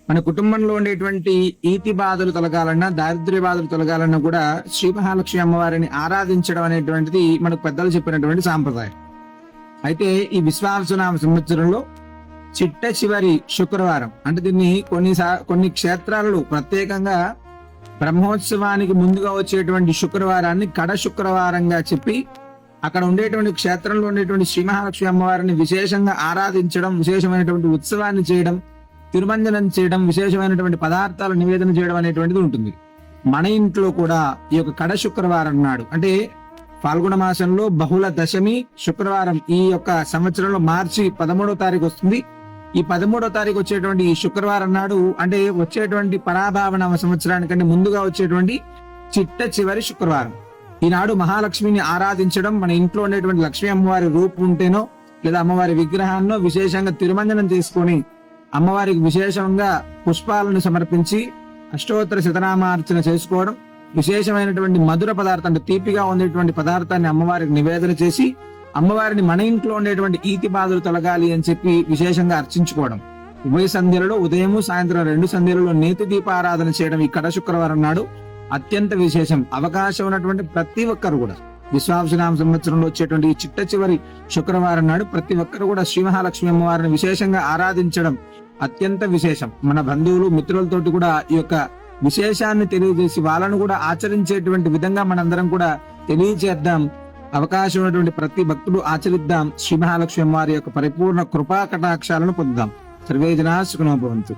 మన కుటుంబంలో ఉండేటువంటి ఈతి బాధలు తొలగాలన్నా, దారిద్ర్య బాధలు తొలగాలన్నా కూడా శ్రీ మహాలక్ష్మి అమ్మవారిని ఆరాధించడం అనేటువంటిది మనకు పెద్దలు చెప్పినటువంటి సాంప్రదాయం. అయితే ఈ విశ్వావసునామ సంవత్సరంలో చిట్ట చివరి శుక్రవారం, అంటే దీన్ని కొన్ని క్షేత్రాలలో ప్రత్యేకంగా బ్రహ్మోత్సవానికి ముందుగా వచ్చేటువంటి శుక్రవారాన్ని కడ శుక్రవారంగా చెప్పి అక్కడ ఉండేటువంటి క్షేత్రంలో ఉండేటువంటి శ్రీ మహాలక్ష్మి అమ్మవారిని విశేషంగా ఆరాధించడం, విశేషమైనటువంటి ఉత్సవాన్ని చేయడం, తిరుమంజనం చేయడం, విశేషమైనటువంటి పదార్థాలు నివేదన చేయడం అనేటువంటిది ఉంటుంది. మన ఇంట్లో కూడా ఈ యొక్క కడ శుక్రవారం నాడు, అంటే ఫాల్గుణ మాసంలో బహుళ దశమి శుక్రవారం, ఈ యొక్క సంవత్సరంలో మార్చి 13వ తారీఖు వస్తుంది. ఈ 13వ తారీఖు వచ్చేటువంటి ఈ శుక్రవారం నాడు, అంటే వచ్చేటువంటి పరాభావన సంవత్సరానికంటే ముందుగా వచ్చేటువంటి చిట్ట చివరి శుక్రవారం. ఈనాడు మహాలక్ష్మిని ఆరాధించడం, మన ఇంట్లో ఉండేటువంటి లక్ష్మీ అమ్మవారి రూపం ఉంటేనో లేదా అమ్మవారి విగ్రహాన్నో విశేషంగా తిరుమంజనం చేసుకొని అమ్మవారికి విశేషంగా పుష్పాలను సమర్పించి అష్టోత్తర శతనామార్చన చేసుకోవడం, విశేషమైనటువంటి మధుర పదార్థం అంటే తీపిగా ఉండేటువంటి పదార్థాన్ని అమ్మవారికి నివేదన చేసి అమ్మవారిని మన ఇంట్లో ఉండేటువంటి ఈతి బాధలు తొలగాలి అని చెప్పి విశేషంగా అర్చించుకోవడం. ఉభయ సంధ్యలలో ఉదయం సాయంత్రం 2 సంధ్యలలో నేతి దీపారాధన చేయడం ఈ కడ శుక్రవారం నాడు అత్యంత విశేషం. అవకాశం ఉన్నటువంటి ప్రతి ఒక్కరు కూడా విశ్వావసునామ సంవత్సరంలో వచ్చేటువంటి ఈ చిట్ట చివరి శుక్రవారం నాడు ప్రతి ఒక్కరు కూడా శ్రీ మహాలక్ష్మి అమ్మవారిని విశేషంగా ఆరాధించడం అత్యంత విశేషం. మన బంధువులు మిత్రులతోటి కూడా ఈ యొక్క విశేషాన్ని తెలియజేసి వాళ్ళను కూడా ఆచరించేటువంటి విధంగా మనందరం కూడా తెలియజేద్దాం. అవకాశం ఉన్నటువంటి ప్రతి భక్తుడు ఆచరిద్దాం. శ్రీ మహాలక్ష్మి అమ్మవారి యొక్క పరిపూర్ణ కృపా కటాక్షాలను పొందుదాం. సర్వే జనా సుఖినో భవంతు.